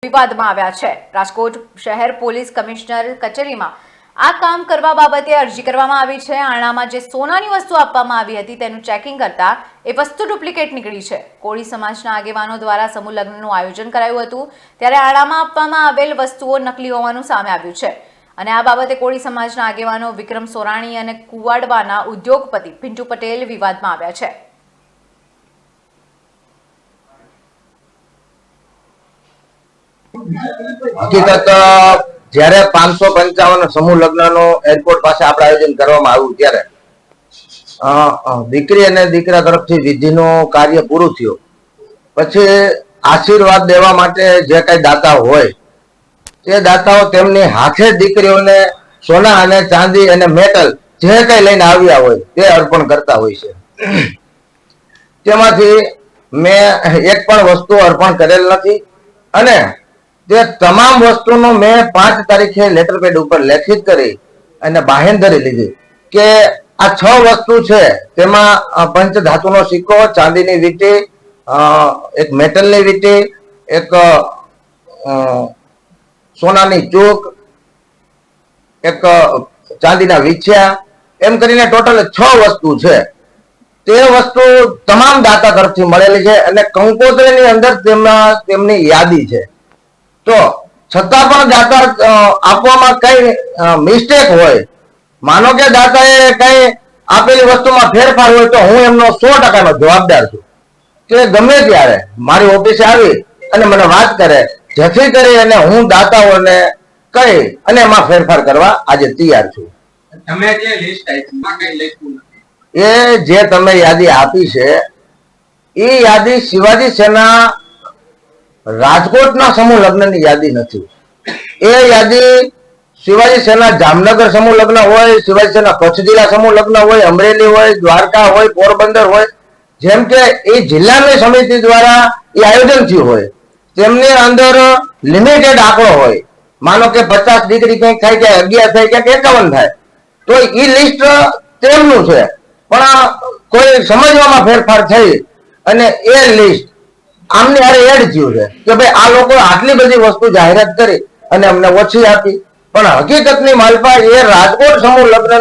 વિવાદમાં આવ્યા છે। રાજકોટ શહેર પોલીસ કમિશનર કચેરીમાં આ કામ કરવા બાબતે અરજી કરવામાં આવી છે। આણામાં જે સોનાની વસ્તુ આપવામાં આવી હતી તેનું ચેકિંગ કરતા એ વસ્તુ ડુપ્લિકેટ નીકળી છે। કોળી સમાજના આગેવાનો દ્વારા સમૂહ લગ્નનું આયોજન કરાયું હતું, ત્યારે આણામાં આપવામાં આવેલ વસ્તુઓ નકલી હોવાનું સામે આવ્યું છે અને આ બાબતે કોળી સમાજના આગેવાનો વિક્રમ સોરાણી અને કુવાડવાના ઉદ્યોગપતિ પિન્ટુ પટેલ વિવાદમાં આવ્યા છે। હકીકત જ્યારે 555 સમૂહ લગ્નનો એરપોર્ટ પાસે આપણે આયોજન કરવામાં આવ્યું ત્યારે દીકરી અને દીકરા તરફથી વિધિનું કાર્ય પૂરું થયું પછી આશીર્વાદ દેવા માટે જે કઈ દાતાઓ હોય તે દાતાઓ તેમની હાથે દીકરીઓને સોના અને ચાંદી અને મેટલ જે કઈ લઈને આવ્યા હોય તે અર્પણ કરતા હોય છે। તેમાંથી મેં એક પણ વસ્તુ અર્પણ કરેલ નથી અને તે તમામ વસ્તુનો મેં 5 તારીખે લેટર પેડ ઉપર લેખિત કરી અને બાહેંધરી લીધી કે આ 6 વસ્તુ છે તેમાં પંચધાતુનો સિક્કો, ચાંદીની વીંટી, એક મેટલની વીંટી, એક સોનાની ચૂક, એક ચાંદીના વીછ્યા, એમ કરીને ટોટલ 6 વસ્તુ છે। તે વસ્તુ તમામ દાતા તરફથી મળેલી છે અને કંકોત્રીની અંદર તેમની યાદી છે। તો છતાં પણ દાતા આપવામાં કઈ મિસ્ટેક હોય, માનો કે દાતાએ કઈ આપેલી વસ્તુમાં ફેરફાર હોય તો હું એમનો 100% જવાબદાર છું કે ગમે ત્યારે મારી ઓફિસે આવી અને મને વાત કરે, જેથી કરી અને હું દાતાઓને કહી અને એમાં ફેરફાર કરવા આજે તૈયાર છું। તમે જે લિસ્ટ આપી માં કઈ લખ્યું નથી? એ જે તમે યાદી આપી છે એ યાદી શિવાજી સેના રાજકોટના સમૂહ લગ્નની યાદી નથી। એ યાદી શિવાજી સેના જામનગર સમૂહ લગ્ન હોય, શિવાજી સેના કચ્છ જિલ્લા સમૂહ લગ્ન હોય, અમરેલી હોય, દ્વારકા હોય, પોરબંદર હોય, જેમ કે એ જિલ્લાની સમિતિ દ્વારા એ આયોજન થયું હોય તેમની અંદર લિમિટેડ આંકડો હોય, માનો કે 50 દીકરી કંઈક થાય કે 11 થાય કે 51 થાય તો એ લિસ્ટ તેમનું છે, પણ કોઈ સમજવામાં ફેરફાર થઈ અને એ લિસ્ટ આમની હારે એડ થયું છે કે ભાઈ આ લોકો આટલી બધી વસ્તુ જાહેરાત કરી અને અમને ઓછી આપી, પણ હકીકતની માલપા એ રાજકોટ સમૂહ લગ્ન